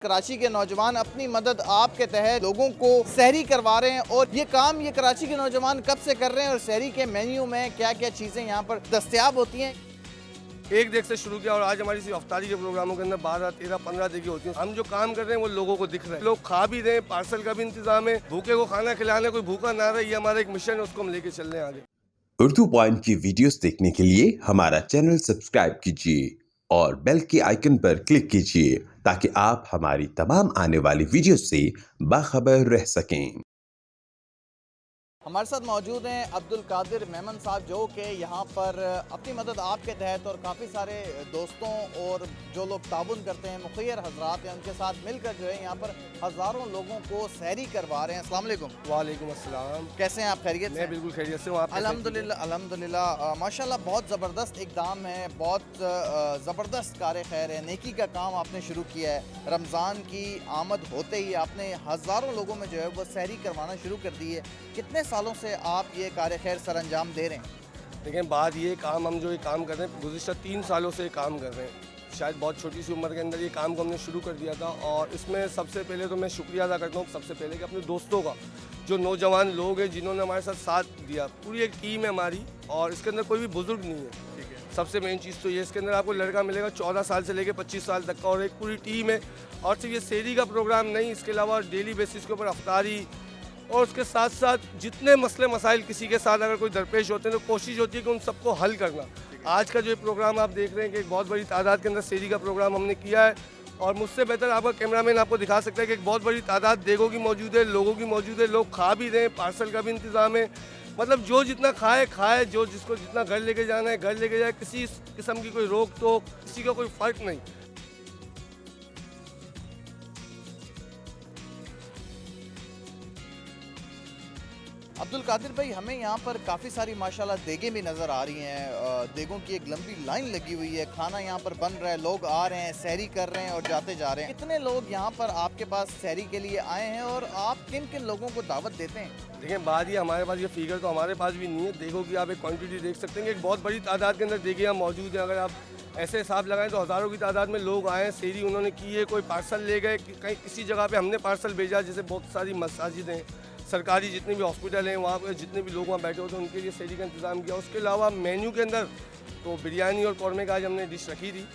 कराची के नौजवान अपनी मदद आपके तहत लोगों को सहरी करवा रहे हैं और ये काम कराची के नौजवान कब से कर रहे हैं और सहरी के मेन्यू में क्या क्या चीज़ें यहाँ पर दस्तयाब होती हैं। एक देख से शुरू किया और आज हमारी सिर्फ अफ्तारी के प्रोग्रामों के अंदर 12, 13, 15 देखी होती है। हम जो काम कर रहे हैं वो लोगों को दिख रहा है, लोग खा भी रहे हैं, पार्सल का भी इंतजाम है, भूखे को खाना खिलाने, कोई भूखा ना रहे, ये हमारा एक मिशन है, उसको हम लेके चल रहे हैं आगे। उर्दू पॉइंट की वीडियोस देखने के लिए हमारा चैनल सब्सक्राइब कीजिए और बेल के आइकन पर क्लिक कीजिए ताकि आप हमारी तमाम आने वाली वीडियो से बाखबर रह सकें। हमारे साथ मौजूद हैं अब्दुल कादिर मेमन साहब जो कि यहाँ पर अपनी मदद आपके तहत और काफ़ी सारे दोस्तों और जो लोग ताउन करते हैं मुखिर हजरात हैं उनके साथ मिलकर जो है यहाँ पर हज़ारों लोगों को सहरी करवा रहे हैं। अस्सलाम वालेकुम। वालेकुम अस्सलाम। कैसे हैं आप? खैरियत से? मैं बिल्कुल खैरियत से हूँ। आप? अल्हम्दुलिल्लाह अल्हम्दुलिल्लाह माशाल्लाह बहुत ज़बरदस्त इक़दाम है, बहुत ज़बरदस्त कार खैर है, नेकी का काम आपने शुरू किया है। रमज़ान की आमद होते ही आपने हज़ारों लोगों में जो है वो सहरी करवाना शुरू कर दी है। कितने सालों से आप ये कार खैर सर अंजाम दे रहे हैं? लेकिन बात ये काम हम जो ये काम कर रहे हैं गुज़िश्ता 3 सालों से काम कर रहे हैं। शायद बहुत छोटी सी उम्र के अंदर ये काम को हमने शुरू कर दिया था और इसमें सबसे पहले तो मैं शुक्रिया अदा करता हूँ सबसे पहले कि अपने दोस्तों का, जो नौजवान लोग हैं जिन्होंने हमारे साथ दिया। पूरी एक टीम है हमारी और इसके अंदर कोई भी बुजुर्ग नहीं है। ठीक है, सबसे मेन चीज़ तो ये, इसके अंदर आपको लड़का मिलेगा 14 साल से लेकर 25 साल तक का और एक पूरी टीम है। और सिर्फ ये सहरी का प्रोग्राम नहीं, इसके अलावा डेली बेसिस के ऊपर अफ्तारी और उसके साथ साथ जितने मसले मसाइल किसी के साथ अगर कोई दरपेश होते हैं तो कोशिश होती है कि उन सबको हल करना। आज का जो प्रोग्राम आप देख रहे हैं कि एक बहुत बड़ी तादाद के अंदर सहरी का प्रोग्राम हमने किया है और मुझसे बेहतर आपका कैमरामैन आपको दिखा सकता है कि एक बहुत बड़ी तादाद देगों की मौजूद है, लोगों की मौजूद है, लोग खा भी रहे हैं, पार्सल का भी इंतज़ाम है। मतलब जो जितना खाए, जो जिसको जितना घर लेके जाना है घर लेके जाए, किसी किस्म की कोई रोक टोक, किसी का कोई फ़र्क नहीं। अब्दुल कादिर भाई, हमें यहाँ पर काफ़ी सारी माशाल्लाह देगें भी नज़र आ रही हैं, देगों की एक लंबी लाइन लगी हुई है, खाना यहाँ पर बन रहा है, लोग आ रहे हैं, सहरी कर रहे हैं और जाते जा रहे हैं। कितने लोग यहाँ पर आपके पास सहरी के लिए आए हैं और आप किन किन लोगों को दावत देते हैं? देखिए बात ये, हमारे पास ये फिगर तो हमारे पास भी नहीं है। देखो कि आप एक क्वांटिटी देख सकते हैं कि एक बहुत बड़ी तादाद के अंदर देखें यहाँ मौजूद हैं। अगर आप ऐसे हिसाब लगाएं तो हज़ारों की तादाद में लोग आए हैं, सहरी उन्होंने की है, कोई पार्सल ले गए, कहीं किसी जगह पे हमने पार्सल भेजा, जैसे बहुत सारी मसाजिद हैं, सरकारी जितने भी हॉस्पिटल हैं, वहाँ पर जितने भी लोग वहाँ बैठे होते हैं उनके लिए सहरी का इंतज़ाम किया। उसके अलावा मेन्यू के अंदर तो बिरयानी और कौरमे का आज हमने डिश रखी थी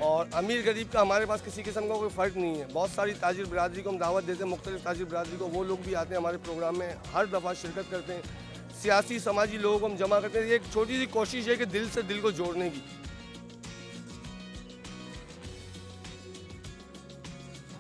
और अमीर गरीब का हमारे पास किसी किस्म का कोई फ़र्क नहीं है। बहुत सारी ताजिर बिरादरी को हम दावत देते हैं, मुख्तलिफ ताजिर बिरादरी को, वो लोग भी आते हैं हमारे प्रोग्राम में, हर दफ़ा शिरकत करते हैं। सियासी समाजी लोगों को हम जमा करते हैं। एक छोटी सी कोशिश है कि दिल से दिल को जोड़ने की।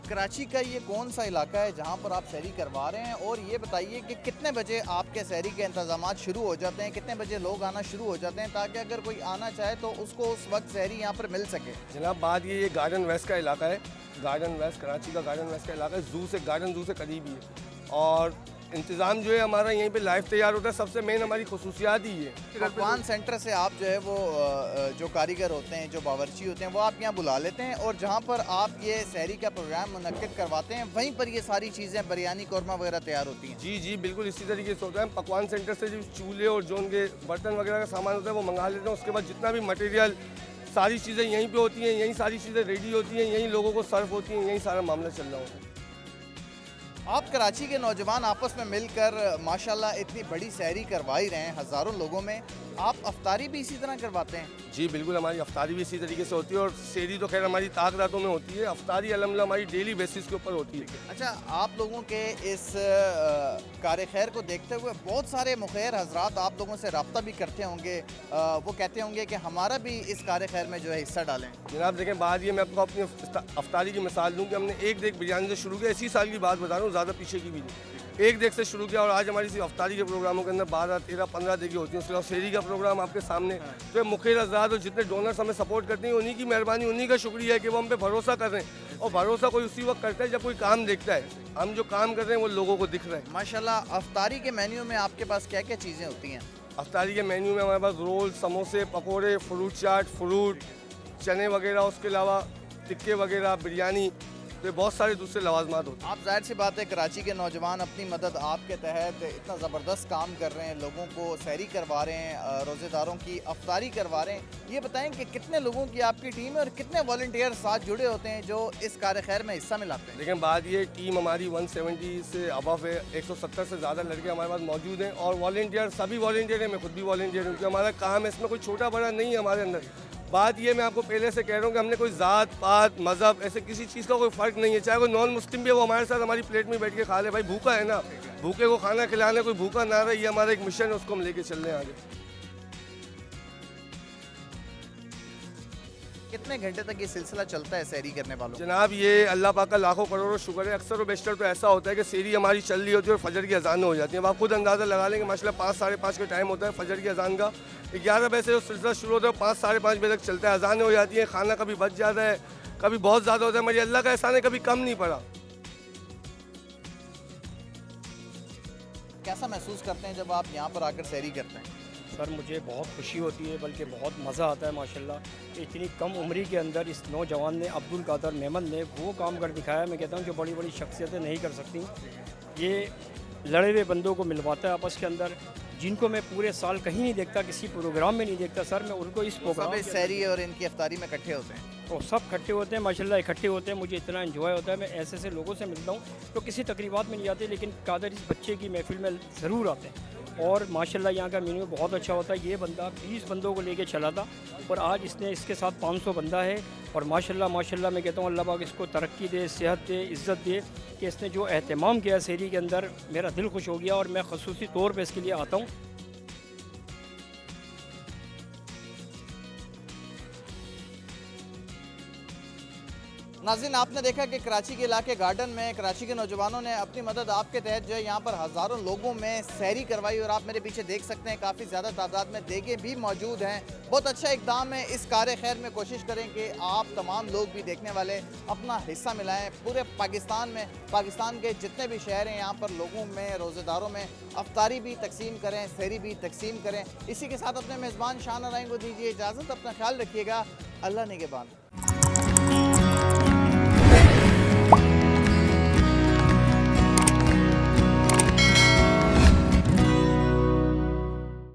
कराची का ये कौन सा इलाका है जहाँ पर आप सहरी करवा रहे हैं और ये बताइए कि कितने बजे आपके सहरी के इंतजामात शुरू हो जाते हैं, कितने बजे लोग आना शुरू हो जाते हैं ताकि अगर कोई आना चाहे तो उसको उस वक्त सहरी यहाँ पर मिल सके? जनाब बात ये गार्डन वेस्ट का इलाका है, गार्डन वेस्ट, कराची का गार्डन वेस्ट का इलाका है, जू से, गार्डन जू से करीब ही है और इंतज़ाम जो है हमारा यहीं पे लाइव तैयार होता है। सबसे मेन हमारी खसूसियात ही है। पकवान सेंटर से आप जो है वो जो कारीगर होते हैं, जो बावर्ची होते हैं, वो आप यहाँ बुला लेते हैं और जहाँ पर आप ये सहरी का प्रोग्राम मुनक्किद करवाते हैं वहीं पर ये सारी चीज़ें बिरयानी कौरमा वगैरह तैयार होती हैं? जी बिल्कुल इसी तरीके से होता है। पकवान सेंटर से जो चूल्हे और जो उनके बर्तन वगैरह का सामान होता है वो मंगा लेते हैं। उसके बाद जितना भी मटेरियल, सारी चीज़ें यहीं पे होती हैं, यहीं सारी चीज़ें रेडी होती हैं, यहीं लोगों को सर्व होती हैं, यहीं सारा मामला चल रहा होता है। आप कराची के नौजवान आपस में मिलकर माशाल्लाह इतनी बड़ी सहरी करवा ही रहे हैं हज़ारों लोगों में। आप अफ्तारी भी इसी तरह करवाते हैं? जी बिल्कुल, हमारी अफ्तारी भी इसी तरीके से होती है और सहरी तो खैर हमारी ताक रातों में होती है, अफ्तारी अल्हम्दुलिल्लाह हमारी डेली बेसिस के ऊपर होती है। अच्छा, आप लोगों के इस कार खैर को देखते हुए बहुत सारे मुखैर हजरात आप लोगों से रब्ता भी करते होंगे, वो कहते होंगे कि हमारा भी इस कार खैर में जो है हिस्सा डालें। जनाब देखें बात ये, मैं आपको अपनी अफ्तारी की मिसाल दूँ कि हमने एक देख बिरयानी से शुरू किया, इसी साल की बात बता रहा हूँ, ज़्यादा पीछे की भी नहीं। एक देख से शुरू किया और आज हमारी सिर्फ अफ्तारी के प्रोग्रामों के अंदर 12, 13, 15 देखी होती हैं। उसके अलावा सहरी का प्रोग्राम आपके सामने। तो मुखिर हज़रात और जितने डोनर्स हमें सपोर्ट करते हैं उन्हीं की मेहरबानी, उन्हीं का शुक्रिया है कि वो हम पे भरोसा कर रहे हैं और भरोसा कोई उसी वक्त करता है जब कोई काम देखता है। हम जो काम कर रहे हैं वो लोगों को दिख रहा है। माशाल्लाह, अफ्तारी के मेन्यू में आपके पास क्या क्या चीज़ें होती हैं? अफ्तारी के मेन्यू में हमारे पास रोल, समोसे, पकोड़े, फ्रूट चाट, फ्रूट, चने वगैरह, उसके अलावा टिक्के वगैरह, बिरयानी तो ये बहुत सारे दूसरे लवाजमात होते हैं। आप जाहिर सी बात है कराची के नौजवान अपनी मदद आपके तहत इतना ज़बरदस्त काम कर रहे हैं, लोगों को सैरी करवा रहे हैं, रोज़ेदारों की अफ्तारी करवा रहे हैं। ये बताएं कि कितने लोगों की आपकी टीम है और कितने वॉलंटियर साथ जुड़े होते हैं जो इस कार्य खैर में हिस्सा मिलाते हैं? लेकिन बात ये टीम हमारी 170 से अबव है, 170 से ज़्यादा लड़के हमारे पास मौजूद हैं और वॉलंटियर सभी वॉलंटियर हैं, मैं खुद भी वॉलंटियर हूँ, क्योंकि हमारा काम है, इसमें कोई छोटा बड़ा नहीं है हमारे अंदर। बात ये मैं आपको पहले से कह रहा हूँ कि हमने कोई ज़ात पात मज़हब ऐसे किसी चीज़ का कोई फ़र्क नहीं है, चाहे कोई नॉन मुस्लिम भी है वो हमारे साथ हमारी प्लेट में बैठ के खा ले। भाई भूखा है ना, भूखे को खाना खिलाने, कोई भूखा ना रहे, ये हमारा एक मिशन है, उसको हम लेके चल रहे हैं आगे। कितने घंटे तक ये सिलसिला चलता है सैरी करने वालों? जनाब ये अल्लाह पाक का लाखों करोड़ों शुक्र है। अक्सर व बेशतर तो ऐसा होता है कि सेरी हमारी चल रही होती है और फजर की अजान हो जाती है। अब आप खुद अंदाज़ा लगा लेंगे, माशाल्लाह 5 साढ़े 5 का टाइम होता है फजर की अजान का, 11 बजे से जो सिलसिला शुरू होता है 5 साढ़े 5 बजे तक चलता है। अजान हो जाती है, खाना कभी बच जाता है, कभी बहुत ज़्यादा होता है, मगर अल्लाह का एहसान है कभी कम नहीं पड़ा। कैसा महसूस करते हैं जब आप यहाँ पर आकर सैरी करते हैं? सर मुझे बहुत खुशी होती है, बल्कि बहुत मज़ा आता है माशाल्लाह। इतनी कम उम्री के अंदर इस नौजवान ने, अब्दुल कादर मेमन ने वो काम कर दिखाया, मैं कहता हूँ जो बड़ी बड़ी शख्सियतें नहीं कर सकती। ये लड़े हुए बंदों को मिलवाता है आपस के अंदर, जिनको मैं पूरे साल कहीं नहीं देखता, किसी प्रोग्राम में नहीं देखता सर, मैं उनको इस प्रोग्राम सब इस सैरी और इनकी अफ्तारी में इकट्ठे होते हैं। तो सब इकट्ठे होते हैं माशाल्लाह, इकट्ठे होते हैं। मुझे इतना एंजॉय होता है, मैं ऐसे ऐसे लोगों से मिलता हूँ तो किसी तकरीबात में नहीं आते, लेकिन कादर इस बच्चे की महफिल में ज़रूर आते हैं। और माशाल्लाह यहाँ का मेन्यू बहुत अच्छा होता है। ये बंदा 20 बंदों को लेके चला था और आज इसने इसके साथ 500 बंदा है। और माशाल्लाह माशाल्लाह मैं कहता हूँ अल्लाह पाक इसको तरक्की दे, सेहत दे, इज़्ज़त दे कि इसने जो एहतमाम किया शहरी के अंदर, मेरा दिल खुश हो गया और मैं ख़ुसूसी तौर पर इसके लिए आता हूँ। नाज़रीन आपने देखा कि कराची के इलाके गार्डन में कराची के नौजवानों ने अपनी मदद आपके तहत जो है यहाँ पर हज़ारों लोगों में सैरी करवाई और आप मेरे पीछे देख सकते हैं काफ़ी ज़्यादा तादाद में देगे भी मौजूद हैं। बहुत अच्छा इकदाम है। इस कार्य खैर में कोशिश करें कि आप तमाम लोग भी देखने वाले अपना हिस्सा मिलाएँ। पूरे पाकिस्तान में, पाकिस्तान के जितने भी शहर हैं यहाँ पर लोगों में, रोज़ेदारों में अफ्तारी भी तकसीम करें, सैरी भी तकसीम करें। इसी के साथ अपने मेज़बान शान राइन को दीजिए इजाज़त। अपना ख्याल रखिएगा। अल्लाह निगहबान।